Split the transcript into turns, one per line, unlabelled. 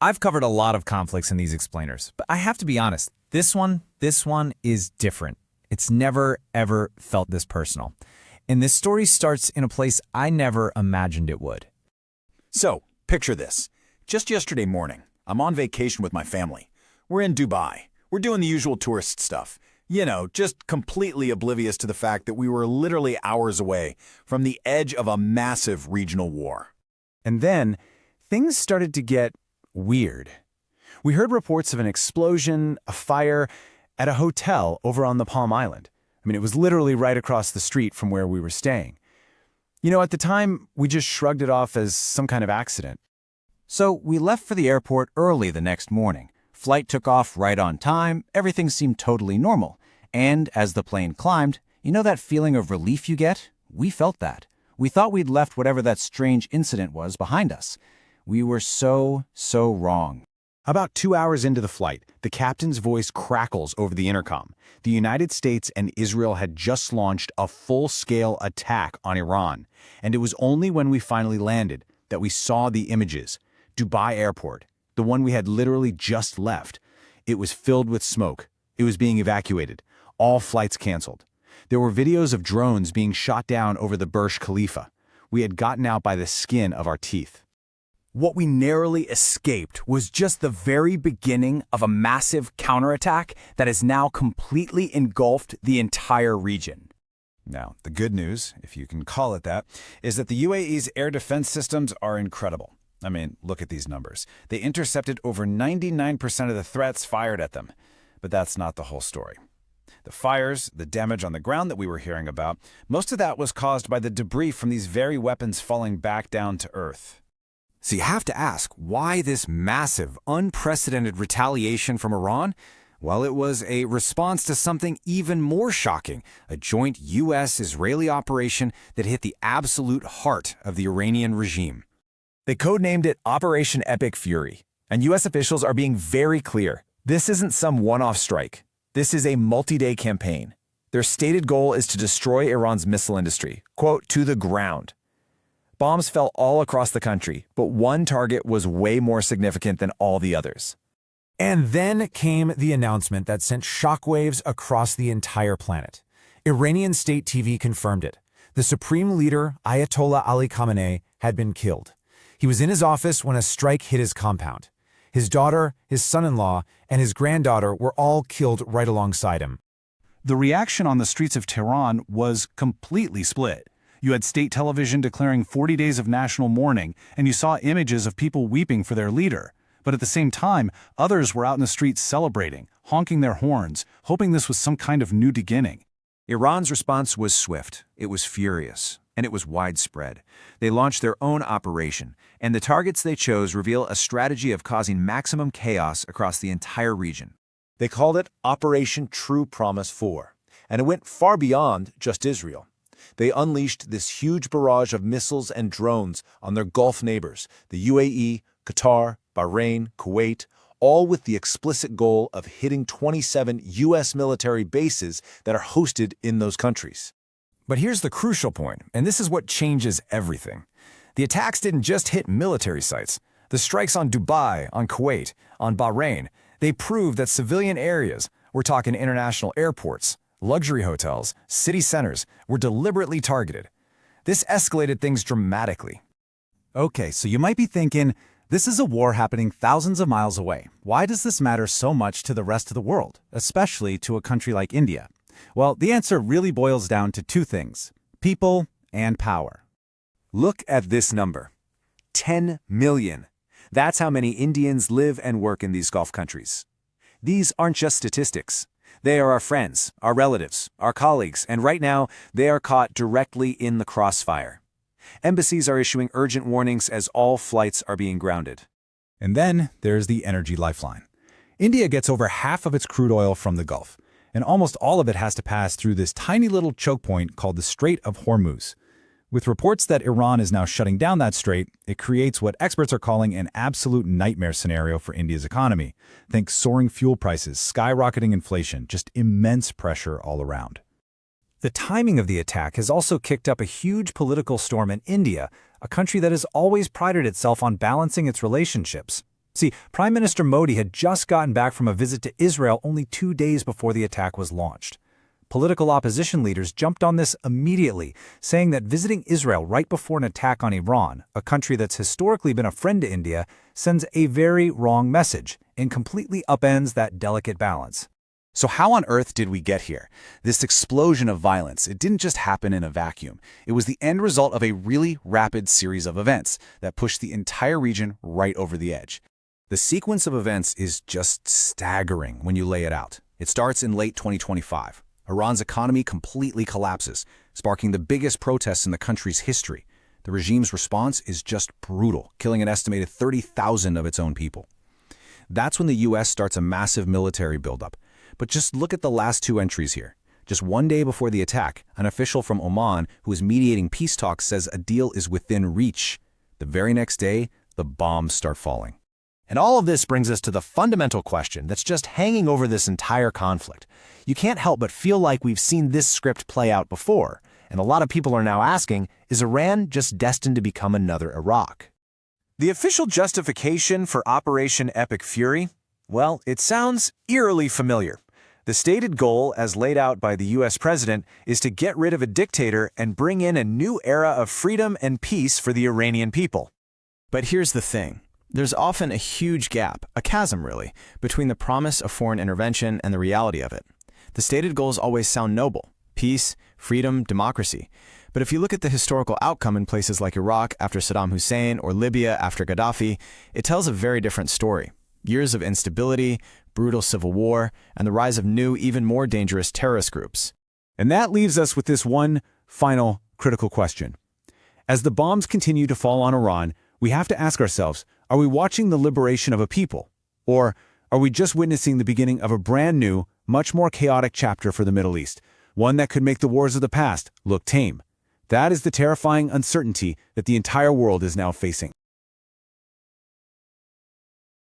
I've covered a lot of conflicts in these explainers, but I have to be honest, this one is different. It's never, ever felt this personal. And this story starts in a place I never imagined it would.
So, picture this. Just yesterday morning, I'm on vacation with my family. We're in Dubai. We're doing the usual tourist stuff. You know, just completely oblivious to the fact that we were literally hours away from the edge of a massive regional war.
And then, things started to get weird. We heard reports of an explosion, a fire, at a hotel over on the Palm Island. I mean, it was literally right across the street from where we were staying. You know, at the time, we just shrugged it off as some kind of accident.
So we left for the airport early the next morning. Flight took off right on time, everything seemed totally normal. And as the plane climbed, you know that feeling of relief you get? We felt that. We thought we'd left whatever that strange incident was behind us. We were so wrong.
About 2 hours into the flight, the captain's voice crackles over the intercom. The United States and Israel had just launched a full-scale attack on Iran, and it was only when we finally landed that we saw the images. Dubai Airport, the one we had literally just left. It was filled with smoke. It was being evacuated. All flights canceled. There were videos of drones being shot down over the Burj Khalifa. We had gotten out by the skin of our teeth.
What we narrowly escaped was just the very beginning of a massive counterattack that has now completely engulfed the entire region.
Now, the good news, if you can call it that, is that the UAE's air defense systems are incredible. I mean, look at these numbers. They intercepted over 99% of the threats fired at them. But that's not the whole story. The fires, the damage on the ground that we were hearing about, most of that was caused by the debris from these very weapons falling back down to Earth.
So you have to ask, why this massive, unprecedented retaliation from Iran? Well, it was a response to something even more shocking, a joint U.S.-Israeli operation that hit the absolute heart of the Iranian regime.
They codenamed it Operation Epic Fury, and U.S. officials are being very clear. This isn't some one-off strike. This is a multi-day campaign. Their stated goal is to destroy Iran's missile industry, quote, to the ground. Bombs fell all across the country, but one target was way more significant than all the others.
And then came the announcement that sent shockwaves across the entire planet. Iranian state TV confirmed it. The Supreme Leader Ayatollah Ali Khamenei had been killed. He was in his office when a strike hit his compound. His daughter, his son-in-law, and his granddaughter were all killed right alongside him.
The reaction on the streets of Tehran was completely split. You had state television declaring 40 days of national mourning, and you saw images of people weeping for their leader. But at the same time, others were out in the streets celebrating, honking their horns, hoping this was some kind of new beginning.
Iran's response was swift, it was furious, and it was widespread. They launched their own operation, and the targets they chose reveal a strategy of causing maximum chaos across the entire region.
They called it Operation True Promise 4, and it went far beyond just Israel. They unleashed this huge barrage of missiles and drones on their Gulf neighbors, the UAE, Qatar, Bahrain, Kuwait, all with the explicit goal of hitting 27 U.S. military bases that are hosted in those countries.
But here's the crucial point, and this is what changes everything. The attacks didn't just hit military sites. The strikes on Dubai, on Kuwait, on Bahrain, they proved that civilian areas, we're talking international airports, luxury hotels, city centers, were deliberately targeted. This escalated things dramatically.
Okay, so you might be thinking, this is a war happening thousands of miles away. Why does this matter so much to the rest of the world, especially to a country like India? Well, the answer really boils down to two things: people and power.
Look at this number. 10 million. That's how many Indians live and work in these Gulf countries. These aren't just statistics. They are our friends, our relatives, our colleagues, and right now, they are caught directly in the crossfire. Embassies are issuing urgent warnings as all flights are being grounded.
And then there's the energy lifeline. India gets over half of its crude oil from the Gulf, and almost all of it has to pass through this tiny little choke point called the Strait of Hormuz. With reports that Iran is now shutting down that strait, it creates what experts are calling an absolute nightmare scenario for India's economy. Think soaring fuel prices, skyrocketing inflation, just immense pressure all around. The timing of the attack has also kicked up a huge political storm in India, a country that has always prided itself on balancing its relationships.
See, Prime Minister Modi had just gotten back from a visit to Israel only 2 days before the attack was launched. Political opposition leaders jumped on this immediately, saying that visiting Israel right before an attack on Iran, a country that's historically been a friend to India, sends a very wrong message and completely upends that delicate balance.
So how on earth did we get here? This explosion of violence, it didn't just happen in a vacuum. It was the end result of a really rapid series of events that pushed the entire region right over the edge.
The sequence of events is just staggering when you lay it out. It starts in late 2025. Iran's economy completely collapses, sparking the biggest protests in the country's history. The regime's response is just brutal, killing an estimated 30,000 of its own people. That's when the U.S. starts a massive military buildup. But just look at the last 2 entries here. Just 1 day before the attack, an official from Oman who is mediating peace talks says a deal is within reach. The very next day, the bombs start falling.
And all of this brings us to the fundamental question that's just hanging over this entire conflict. You can't help but feel like we've seen this script play out before, and a lot of people are now asking, is Iran just destined to become another Iraq?
The official justification for Operation Epic Fury? Well, it sounds eerily familiar. The stated goal, as laid out by the U.S. president, is to get rid of a dictator and bring in a new era of freedom and peace for the Iranian people.
But here's the thing. There's often a huge gap, a chasm really, between the promise of foreign intervention and the reality of it. The stated goals always sound noble: peace, freedom, democracy. But if you look at the historical outcome in places like Iraq after Saddam Hussein or Libya after Gaddafi, it tells a very different story. Years of instability, brutal civil war, and the rise of new, even more dangerous terrorist groups.
And that leaves us with this one final critical question. As the bombs continue to fall on Iran, we have to ask ourselves, are we watching the liberation of a people? Or are we just witnessing the beginning of a brand new, much more chaotic chapter for the Middle East, one that could make the wars of the past look tame? That is the terrifying uncertainty that the entire world is now facing.